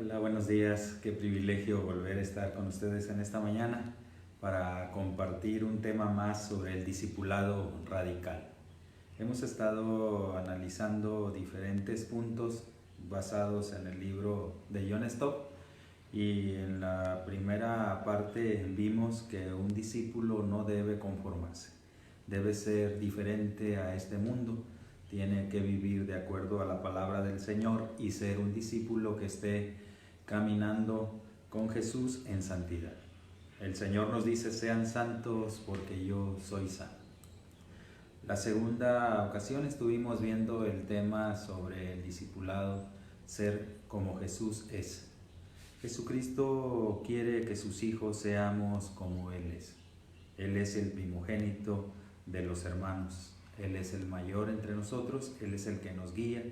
Hola, buenos días. Qué privilegio volver a estar con ustedes en esta mañana para compartir un tema más sobre el discipulado radical. Hemos estado analizando diferentes puntos basados en el libro de John Stott y en la primera parte vimos que un discípulo no debe conformarse, debe ser diferente a este mundo. Tiene que vivir de acuerdo a la palabra del Señor y ser un discípulo que esté caminando con Jesús en santidad. El Señor nos dice: sean santos porque yo soy santo. La segunda ocasión estuvimos viendo el tema sobre el discipulado, ser como Jesús es. Jesucristo quiere que sus hijos seamos como Él es. Él es el primogénito de los hermanos. Él es el mayor entre nosotros, Él es el que nos guía,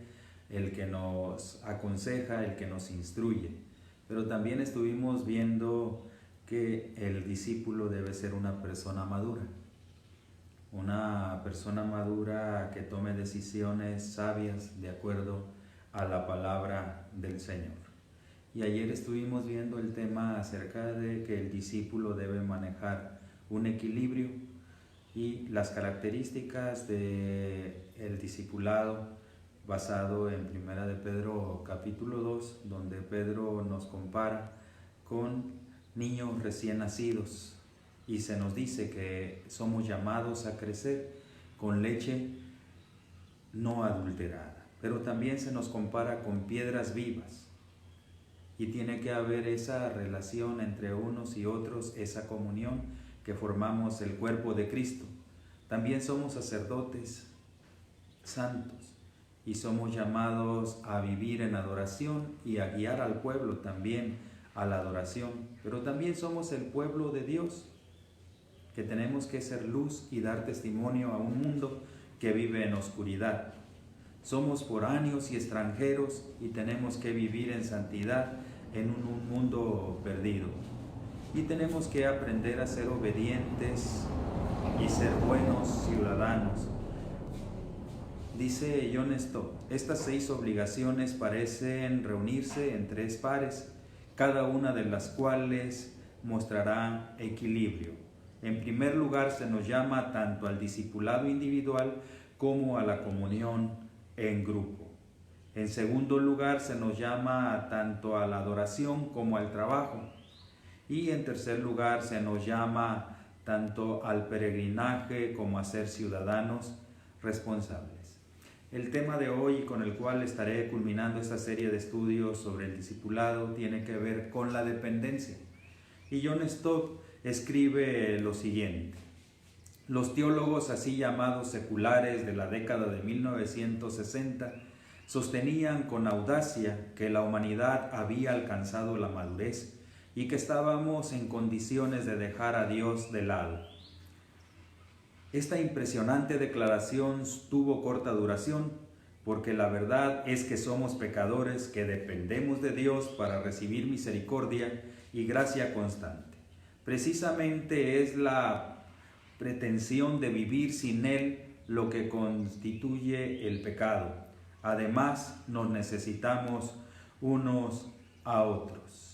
el que nos aconseja, el que nos instruye. Pero también estuvimos viendo que el discípulo debe ser una persona madura que tome decisiones sabias de acuerdo a la palabra del Señor. Y ayer estuvimos viendo el tema acerca de que el discípulo debe manejar un equilibrio y las características del discipulado basado en 1 de Pedro capítulo 2, donde Pedro nos compara con niños recién nacidos y se nos dice que somos llamados a crecer con leche no adulterada, pero también se nos compara con piedras vivas y tiene que haber esa relación entre unos y otros, esa comunión que formamos el cuerpo de Cristo. También somos sacerdotes santos y somos llamados a vivir en adoración y a guiar al pueblo también a la adoración, pero también somos el pueblo de Dios, que tenemos que ser luz y dar testimonio a un mundo que vive en oscuridad. Somos foráneos y extranjeros y tenemos que vivir en santidad en un mundo perdido. Y tenemos que aprender a ser obedientes y ser buenos ciudadanos. Dice John Stott: estas 6 obligaciones parecen reunirse en 3 pares, cada una de las cuales mostrará equilibrio. En primer lugar, se nos llama tanto al discipulado individual como a la comunión en grupo. En segundo lugar, se nos llama tanto a la adoración como al trabajo. Y en tercer lugar, se nos llama tanto al peregrinaje como a ser ciudadanos responsables. El tema de hoy, con el cual estaré culminando esta serie de estudios sobre el discipulado, tiene que ver con la dependencia. Y John Stott escribe lo siguiente: los teólogos así llamados seculares de la década de 1960 sostenían con audacia que la humanidad había alcanzado la madurez y que estábamos en condiciones de dejar a Dios de lado. Esta impresionante declaración tuvo corta duración, porque la verdad es que somos pecadores que dependemos de Dios para recibir misericordia y gracia constante. Precisamente es la pretensión de vivir sin Él lo que constituye el pecado. Además, nos necesitamos unos a otros.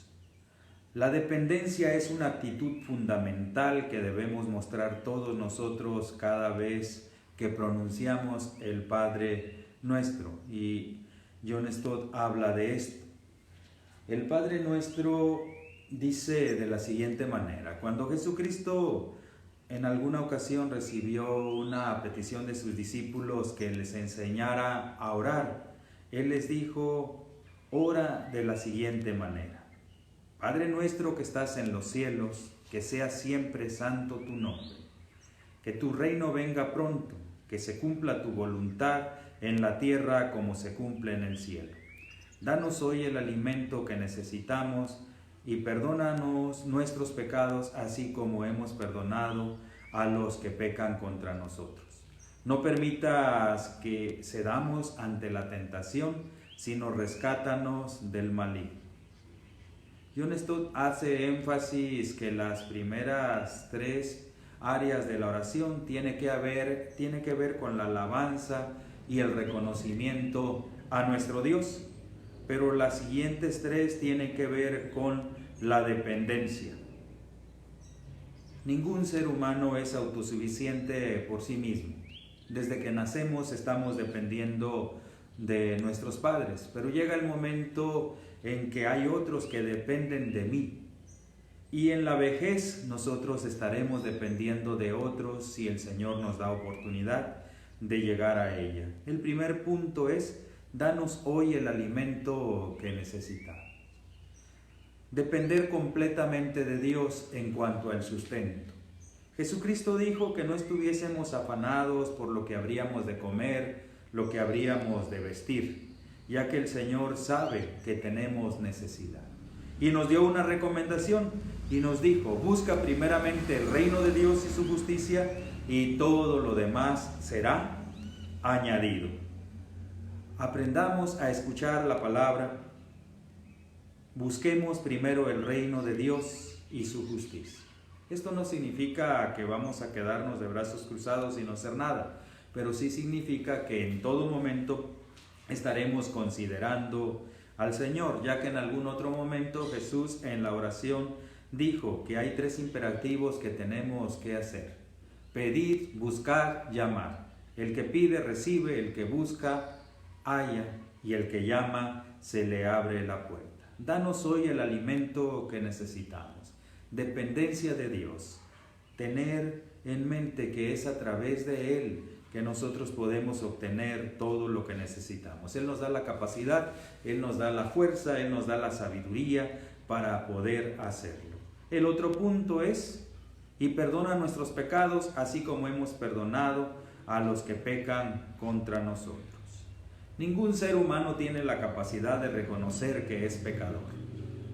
La dependencia es una actitud fundamental que debemos mostrar todos nosotros cada vez que pronunciamos el Padre Nuestro. Y John Stott habla de esto. El Padre Nuestro dice de la siguiente manera: cuando Jesucristo en alguna ocasión recibió una petición de sus discípulos que les enseñara a orar, Él les dijo: ora de la siguiente manera: Padre nuestro que estás en los cielos, que sea siempre santo tu nombre. Que tu reino venga pronto, que se cumpla tu voluntad en la tierra como se cumple en el cielo. Danos hoy el alimento que necesitamos y perdónanos nuestros pecados, así como hemos perdonado a los que pecan contra nosotros. No permitas que cedamos ante la tentación, sino rescátanos del maligno. John Stott hace énfasis que las primeras 3 áreas de la oración tiene que ver con la alabanza y el reconocimiento a nuestro Dios. pero las siguientes tres tienen que ver con la dependencia. Ningún ser humano es autosuficiente por sí mismo. Desde que nacemos estamos dependiendo de nuestros padres, pero llega el momento en que hay otros que dependen de mí. Y en la vejez nosotros estaremos dependiendo de otros si el Señor nos da oportunidad de llegar a ella. El primer punto es: danos hoy el alimento que necesitamos. Depender completamente de Dios en cuanto al sustento. Jesucristo dijo que no estuviésemos afanados por lo que habríamos de comer, lo que habríamos de vestir, ya que el Señor sabe que tenemos necesidad. Y nos dio una recomendación y nos dijo: busca primeramente el reino de Dios y su justicia, y todo lo demás será añadido. Aprendamos a escuchar la palabra. Busquemos primero el reino de Dios y su justicia. Esto no significa que vamos a quedarnos de brazos cruzados y no hacer nada, pero sí significa que en todo momento estaremos considerando al Señor, ya que en algún otro momento Jesús en la oración dijo que hay tres imperativos que tenemos que hacer: pedir, buscar, llamar. El que pide recibe, el que busca halla, y el que llama se le abre la puerta. Danos hoy el alimento que necesitamos. Dependencia de Dios. Tener en mente que es a través de Él que nosotros podemos obtener todo lo que necesitamos. Él nos da la capacidad, Él nos da la fuerza, Él nos da la sabiduría para poder hacerlo. El otro punto es: y perdona nuestros pecados, así como hemos perdonado a los que pecan contra nosotros. Ningún ser humano tiene la capacidad de reconocer que es pecador.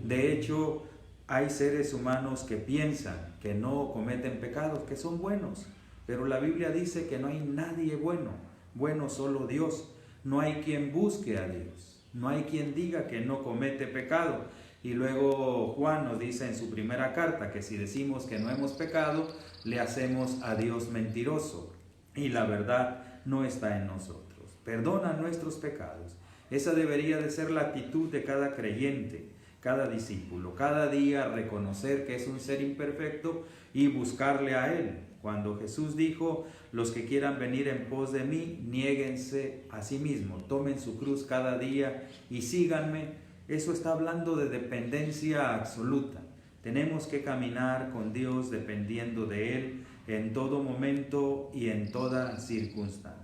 De hecho, hay seres humanos que piensan que no cometen pecados, que son buenos. Pero la Biblia dice que no hay nadie bueno, bueno solo Dios. No hay quien busque a Dios, no hay quien diga que no comete pecado. Y luego Juan nos dice en su primera carta que si decimos que no hemos pecado, le hacemos a Dios mentiroso y la verdad no está en nosotros. Perdona nuestros pecados. Esa debería de ser la actitud de cada creyente, cada discípulo. Cada día reconocer que es un ser imperfecto y buscarle a Él. Cuando Jesús dijo: los que quieran venir en pos de mí, niéguense a sí mismos, tomen su cruz cada día y síganme. Eso está hablando de dependencia absoluta. Tenemos que caminar con Dios dependiendo de Él en todo momento y en toda circunstancia.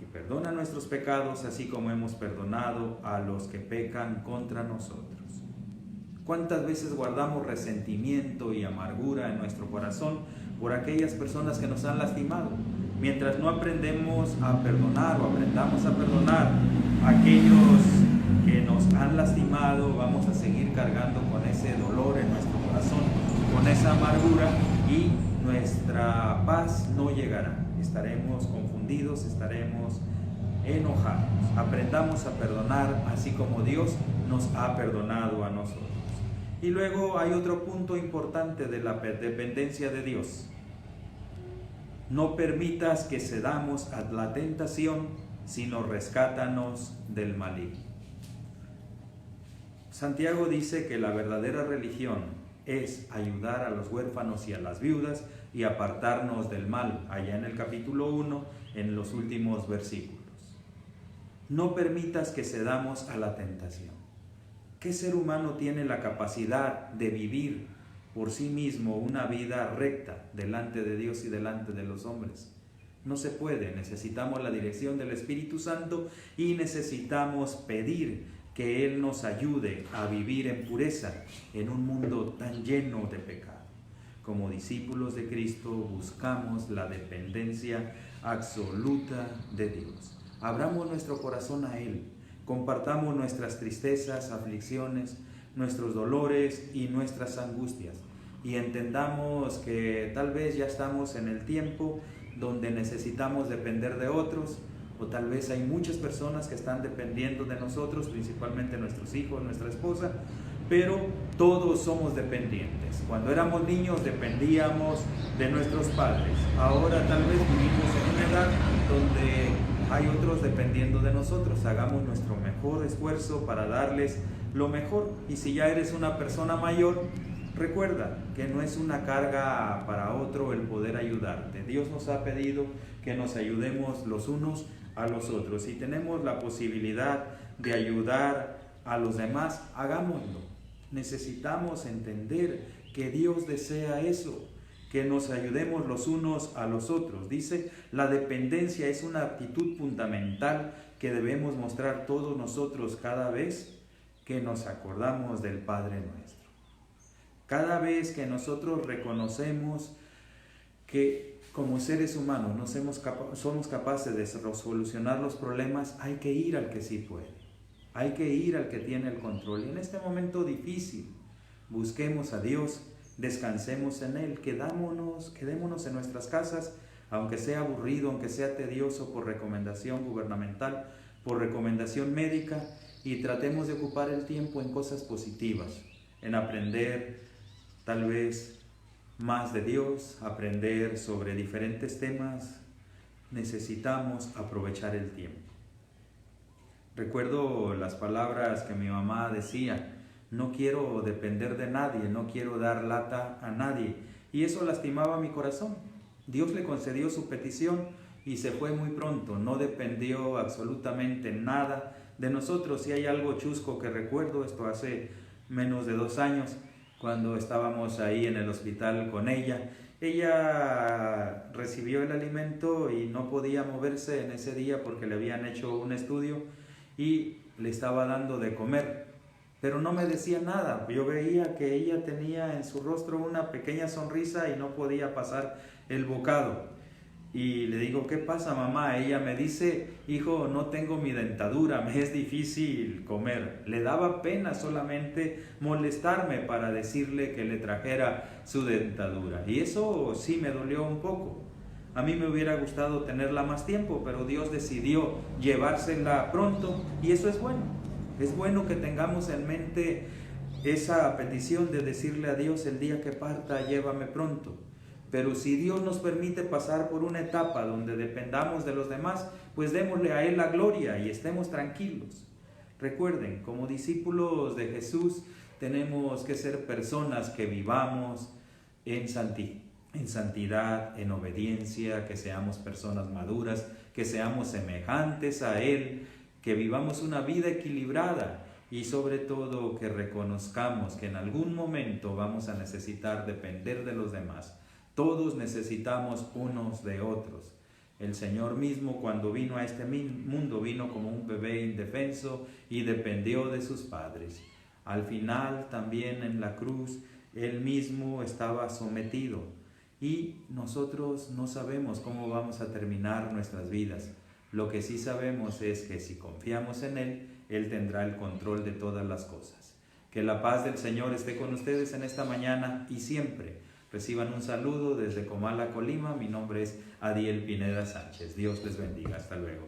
Y perdona nuestros pecados, así como hemos perdonado a los que pecan contra nosotros. ¿Cuántas veces guardamos resentimiento y amargura en nuestro corazón por aquellas personas que nos han lastimado? Mientras no aprendemos a perdonar o aprendamos a perdonar a aquellos que nos han lastimado, vamos a seguir cargando con ese dolor en nuestro corazón, con esa amargura, y nuestra paz no llegará. Estaremos confundidos, estaremos enojados. Aprendamos a perdonar así como Dios nos ha perdonado a nosotros. Y luego hay otro punto importante de la dependencia de Dios. No permitas que cedamos a la tentación, sino rescátanos del maligno. Santiago dice que la verdadera religión es ayudar a los huérfanos y a las viudas y apartarnos del mal, allá en el capítulo 1, en los últimos versículos. No permitas que cedamos a la tentación. ¿Qué ser humano tiene la capacidad de vivir por sí mismo una vida recta delante de Dios y delante de los hombres? No se puede. Necesitamos la dirección del Espíritu Santo y necesitamos pedir que Él nos ayude a vivir en pureza en un mundo tan lleno de pecado. Como discípulos de Cristo buscamos la dependencia absoluta de Dios. Abramos nuestro corazón a Él. Compartamos nuestras tristezas, aflicciones, nuestros dolores y nuestras angustias. Y entendamos que tal vez ya estamos en el tiempo donde necesitamos depender de otros, o tal vez hay muchas personas que están dependiendo de nosotros, principalmente nuestros hijos, nuestra esposa, pero todos somos dependientes. Cuando éramos niños dependíamos de nuestros padres. Ahora tal vez vivimos en una edad donde hay otros dependiendo de nosotros. Hagamos nuestro mejor esfuerzo para darles lo mejor. Y si ya eres una persona mayor, recuerda que no es una carga para otro el poder ayudarte. Dios nos ha pedido que nos ayudemos los unos a los otros. Si tenemos la posibilidad de ayudar a los demás, hagámoslo. Necesitamos entender que Dios desea eso, que nos ayudemos los unos a los otros. Dice, la dependencia es una actitud fundamental que debemos mostrar todos nosotros cada vez que nos acordamos del Padre nuestro. Cada vez que nosotros reconocemos que como seres humanos no somos capaces de solucionar los problemas, hay que ir al que sí puede. Hay que ir al que tiene el control. Y en este momento difícil, busquemos a Dios, descansemos en Él, quedémonos en nuestras casas, aunque sea aburrido, aunque sea tedioso por recomendación gubernamental, por recomendación médica, y tratemos de ocupar el tiempo en cosas positivas, en aprender tal vez más de Dios, aprender sobre diferentes temas. Necesitamos aprovechar el tiempo. Recuerdo las palabras que mi mamá decía: no quiero depender de nadie, no quiero dar lata a nadie. Y eso lastimaba mi corazón. Dios le concedió su petición y se fue muy pronto. No dependió absolutamente nada de nosotros. Si hay algo chusco que recuerdo, esto hace menos de 2 años, cuando estábamos ahí en el hospital con ella. Ella recibió el alimento y no podía moverse en ese día porque le habían hecho un estudio y le estaba dando de comer, pero no me decía nada. Yo veía que ella tenía en su rostro una pequeña sonrisa y no podía pasar el bocado. Y le digo: ¿qué pasa, mamá? Ella me dice: hijo, no tengo mi dentadura, me es difícil comer. Le daba pena solamente molestarme para decirle que le trajera su dentadura. Y eso sí me dolió un poco. A mí me hubiera gustado tenerla más tiempo, pero Dios decidió llevársela pronto, y eso es bueno. Es bueno que tengamos en mente esa petición de decirle a Dios: el día que parta, llévame pronto. Pero si Dios nos permite pasar por una etapa donde dependamos de los demás, pues démosle a Él la gloria y estemos tranquilos. Recuerden, como discípulos de Jesús, tenemos que ser personas que vivamos en santidad, en obediencia, que seamos personas maduras, que seamos semejantes a Él, que vivamos una vida equilibrada y sobre todo que reconozcamos que en algún momento vamos a necesitar depender de los demás. Todos necesitamos unos de otros. El Señor mismo, cuando vino a este mundo, vino como un bebé indefenso y dependió de sus padres. Al final, también en la cruz, Él mismo estaba sometido. Y nosotros no sabemos cómo vamos a terminar nuestras vidas. Lo que sí sabemos es que si confiamos en Él, Él tendrá el control de todas las cosas. Que la paz del Señor esté con ustedes en esta mañana y siempre. Reciban un saludo desde Comala, Colima. Mi nombre es Adiel Pineda Sánchez. Dios les bendiga. Hasta luego.